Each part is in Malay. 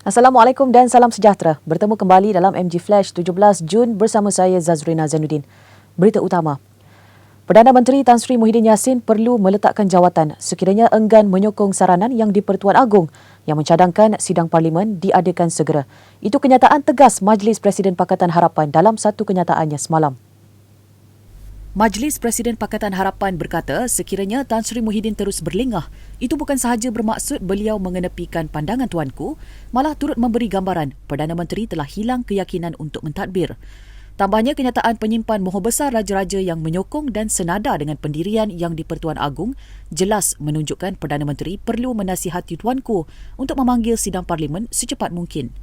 Assalamualaikum dan salam sejahtera. Bertemu kembali dalam MG Flash 17 Jun bersama saya Zazrina Zainuddin. Berita utama. Perdana Menteri Tan Sri Muhyiddin Yassin perlu meletakkan jawatan sekiranya enggan menyokong saranan yang di-Pertuan Agong yang mencadangkan sidang parlimen diadakan segera. Itu kenyataan tegas Majlis Presiden Pakatan Harapan dalam satu kenyataannya semalam. Majlis Presiden Pakatan Harapan berkata sekiranya Tan Sri Muhyiddin terus berlengah, itu bukan sahaja bermaksud beliau mengenepikan pandangan tuanku, malah turut memberi gambaran Perdana Menteri telah hilang keyakinan untuk mentadbir. Tambahnya, kenyataan penyimpan Moho Besar Raja-Raja yang menyokong dan senada dengan pendirian yang di-Pertuan Agong jelas menunjukkan Perdana Menteri perlu menasihati tuanku untuk memanggil sidang parlimen secepat mungkin.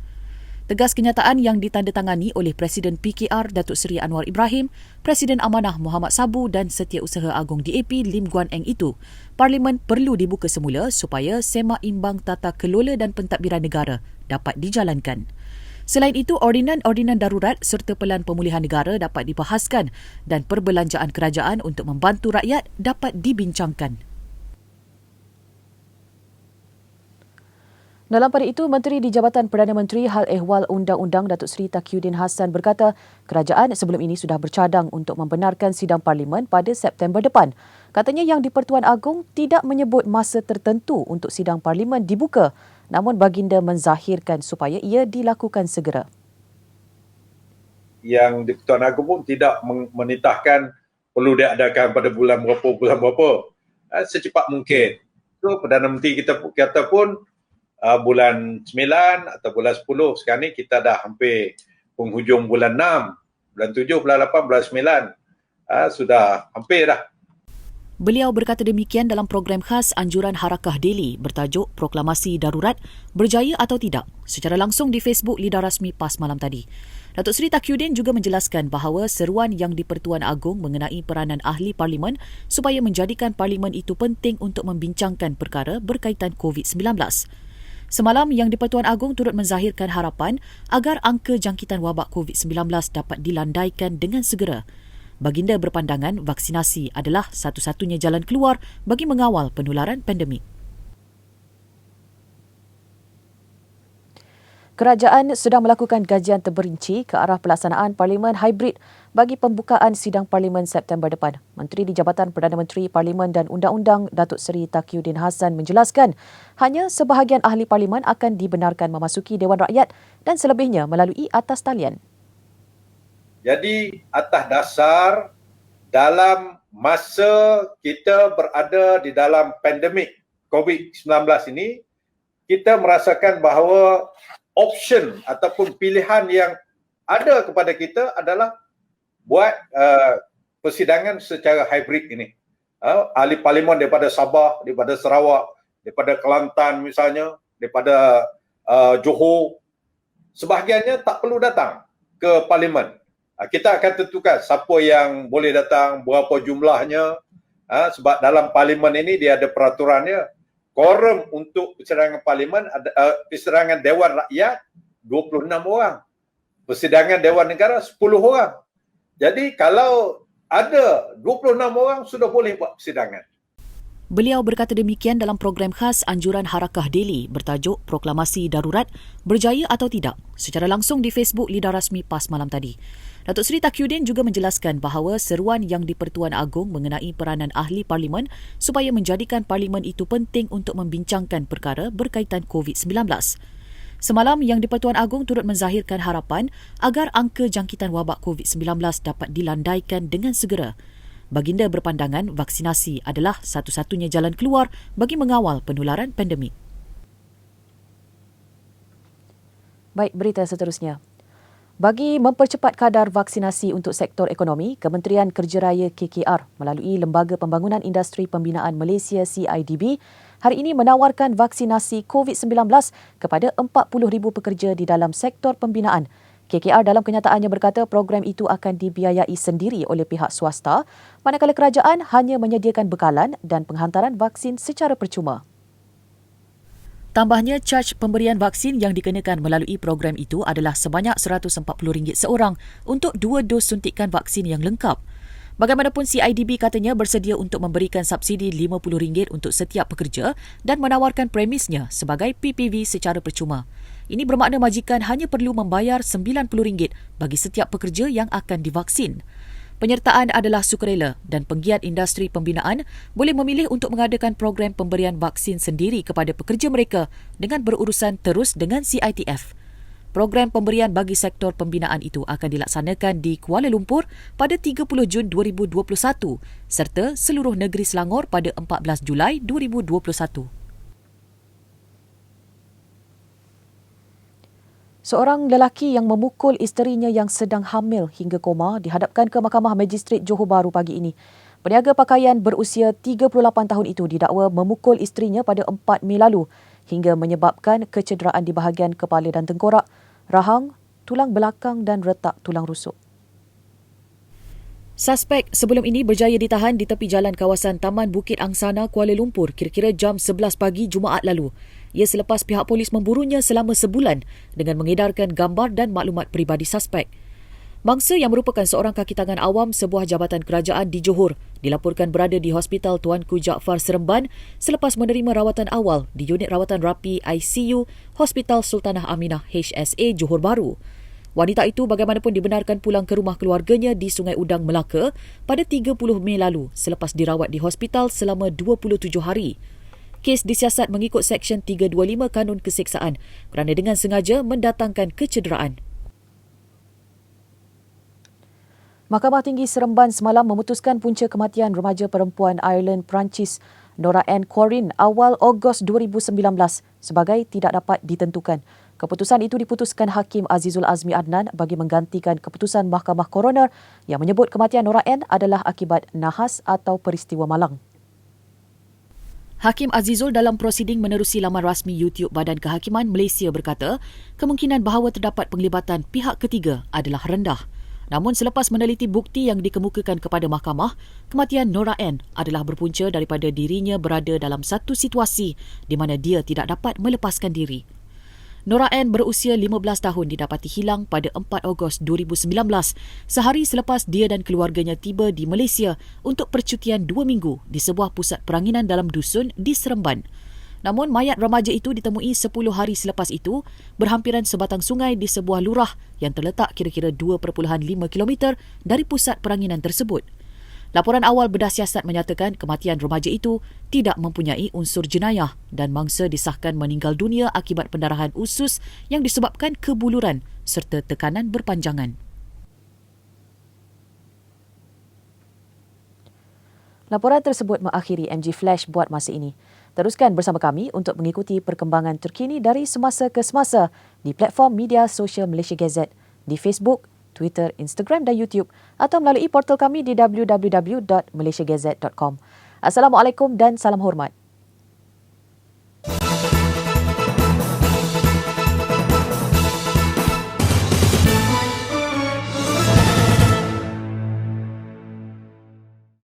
Tegas kenyataan yang ditandatangani oleh Presiden PKR Datuk Seri Anwar Ibrahim, Presiden Amanah Muhammad Sabu dan Setiausaha Agong DAP Lim Guan Eng itu, Parlimen perlu dibuka semula supaya semak imbang tata kelola dan pentadbiran negara dapat dijalankan. Selain itu, ordinan-ordinan darurat serta pelan pemulihan negara dapat dibahaskan dan perbelanjaan kerajaan untuk membantu rakyat dapat dibincangkan. Dalam pada itu, Menteri di Jabatan Perdana Menteri Hal Ehwal Undang-Undang Datuk Seri Taqiyuddin Hassan berkata kerajaan sebelum ini sudah bercadang untuk membenarkan sidang parlimen pada September depan. Katanya yang di-Pertuan Agong tidak menyebut masa tertentu untuk sidang parlimen dibuka, namun baginda menzahirkan supaya ia dilakukan segera. Yang di-Pertuan Agong pun tidak menitahkan perlu diadakan pada bulan berapa. Secepat mungkin. So, Perdana Menteri kita kata pun bulan 9 atau bulan 10. Sekarang ni kita dah hampir penghujung bulan 6, bulan 7, bulan 8, bulan 9. Sudah hampir dah. Beliau berkata demikian dalam program khas Anjuran Harakah Daily bertajuk Proklamasi Darurat berjaya atau tidak secara langsung di Facebook Lidah Rasmi PAS malam tadi. Datuk Seri Taqiyuddin juga menjelaskan bahawa seruan yang di-Pertuan Agong mengenai peranan ahli parlimen supaya menjadikan parlimen itu penting untuk membincangkan perkara berkaitan COVID-19. Semalam, yang di-Pertuan Agong turut menzahirkan harapan agar angka jangkitan wabak COVID-19 dapat dilandaikan dengan segera. Baginda berpandangan vaksinasi adalah satu-satunya jalan keluar bagi mengawal penularan pandemik. Kerajaan sedang melakukan kajian terperinci ke arah pelaksanaan parlimen hybrid bagi pembukaan sidang parlimen September depan. Menteri di Jabatan Perdana Menteri Parlimen dan Undang-Undang Datuk Seri Taqiyuddin Hassan menjelaskan hanya sebahagian ahli parlimen akan dibenarkan memasuki Dewan Rakyat dan selebihnya melalui atas talian. Jadi atas dasar dalam masa kita berada di dalam pandemik COVID-19 ini, kita merasakan bahawa option ataupun pilihan yang ada kepada kita adalah buat persidangan secara hybrid ini. Ahli parlimen daripada Sabah, daripada Sarawak, daripada Kelantan misalnya, daripada Johor, sebahagiannya tak perlu datang ke parlimen. Kita akan tentukan siapa yang boleh datang, berapa jumlahnya, sebab dalam parlimen ini dia ada peraturannya. Quorum untuk persidangan parlimen, persidangan Dewan Rakyat 26 orang. Persidangan Dewan Negara 10 orang. Jadi kalau ada 26 orang sudah boleh buat persidangan. Beliau berkata demikian dalam program khas Anjuran Harakah Daily bertajuk Proklamasi Darurat berjaya atau tidak secara langsung di Facebook Lidah Rasmi PAS malam tadi. Datuk Seri Taqiyuddin juga menjelaskan bahawa seruan yang di-Pertuan Agong mengenai peranan ahli parlimen supaya menjadikan parlimen itu penting untuk membincangkan perkara berkaitan COVID-19. Semalam, yang di-Pertuan Agong turut menzahirkan harapan agar angka jangkitan wabak COVID-19 dapat dilandaikan dengan segera. Baginda berpandangan vaksinasi adalah satu-satunya jalan keluar bagi mengawal penularan pandemik. Baik, berita seterusnya. Bagi mempercepat kadar vaksinasi untuk sektor ekonomi, Kementerian Kerja Raya KKR melalui Lembaga Pembangunan Industri Pembinaan Malaysia CIDB hari ini menawarkan vaksinasi COVID-19 kepada 40,000 pekerja di dalam sektor pembinaan. KKR dalam kenyataannya berkata program itu akan dibiayai sendiri oleh pihak swasta, manakala kerajaan hanya menyediakan bekalan dan penghantaran vaksin secara percuma. Tambahnya, caj pemberian vaksin yang dikenakan melalui program itu adalah sebanyak RM140 seorang untuk 2 dos suntikan vaksin yang lengkap. Bagaimanapun, CIDB katanya bersedia untuk memberikan subsidi RM50 untuk setiap pekerja dan menawarkan premisnya sebagai PPV secara percuma. Ini bermakna majikan hanya perlu membayar RM90 bagi setiap pekerja yang akan divaksin. Penyertaan adalah sukarela dan penggiat industri pembinaan boleh memilih untuk mengadakan program pemberian vaksin sendiri kepada pekerja mereka dengan berurusan terus dengan CITF. Program pemberian bagi sektor pembinaan itu akan dilaksanakan di Kuala Lumpur pada 30 Jun 2021 serta seluruh negeri Selangor pada 14 Julai 2021. Seorang lelaki yang memukul isterinya yang sedang hamil hingga koma dihadapkan ke Mahkamah Magistrate Johor Bahru pagi ini. Peniaga pakaian berusia 38 tahun itu didakwa memukul isterinya pada 4 Mei lalu hingga menyebabkan kecederaan di bahagian kepala dan tengkorak, rahang, tulang belakang dan retak tulang rusuk. Suspek sebelum ini berjaya ditahan di tepi jalan kawasan Taman Bukit Angsana, Kuala Lumpur kira-kira jam 11 pagi Jumaat lalu. Ia selepas pihak polis memburunya selama sebulan dengan mengedarkan gambar dan maklumat peribadi suspek. Mangsa yang merupakan seorang kaki tangan awam sebuah jabatan kerajaan di Johor dilaporkan berada di Hospital Tuanku Jaafar Seremban selepas menerima rawatan awal di unit rawatan rapi ICU Hospital Sultanah Aminah HSA Johor Bahru. Wanita itu bagaimanapun dibenarkan pulang ke rumah keluarganya di Sungai Udang, Melaka pada 30 Mei lalu selepas dirawat di hospital selama 27 hari. Kes disiasat mengikut Seksyen 325 Kanun Keseksaan kerana dengan sengaja mendatangkan kecederaan. Mahkamah Tinggi Seremban semalam memutuskan punca kematian remaja perempuan Ireland Perancis Nora Ann Quarin awal Ogos 2019 sebagai tidak dapat ditentukan. Keputusan itu diputuskan Hakim Azizul Azmi Adnan bagi menggantikan keputusan Mahkamah Koroner yang menyebut kematian Nora Ann adalah akibat nahas atau peristiwa malang. Hakim Azizul dalam prosiding menerusi laman rasmi YouTube Badan Kehakiman Malaysia berkata, kemungkinan bahawa terdapat penglibatan pihak ketiga adalah rendah. Namun selepas meneliti bukti yang dikemukakan kepada mahkamah, kematian Nora Ann adalah berpunca daripada dirinya berada dalam satu situasi di mana dia tidak dapat melepaskan diri. Nora Ann berusia 15 tahun didapati hilang pada 4 Ogos 2019, sehari selepas dia dan keluarganya tiba di Malaysia untuk percutian 2 minggu di sebuah pusat peranginan dalam dusun di Seremban. Namun mayat remaja itu ditemui 10 hari selepas itu berhampiran sebatang sungai di sebuah lurah yang terletak kira-kira 2.5 km dari pusat peranginan tersebut. Laporan awal bedah siasat menyatakan kematian remaja itu tidak mempunyai unsur jenayah dan mangsa disahkan meninggal dunia akibat pendarahan usus yang disebabkan kebuluran serta tekanan berpanjangan. Laporan tersebut mengakhiri MG Flash buat masa ini. Teruskan bersama kami untuk mengikuti perkembangan terkini dari semasa ke semasa di platform media sosial Malaysia Gazette, di Facebook, Twitter, Instagram dan YouTube atau melalui portal kami di www.malaysiagazette.com. Assalamualaikum dan salam hormat.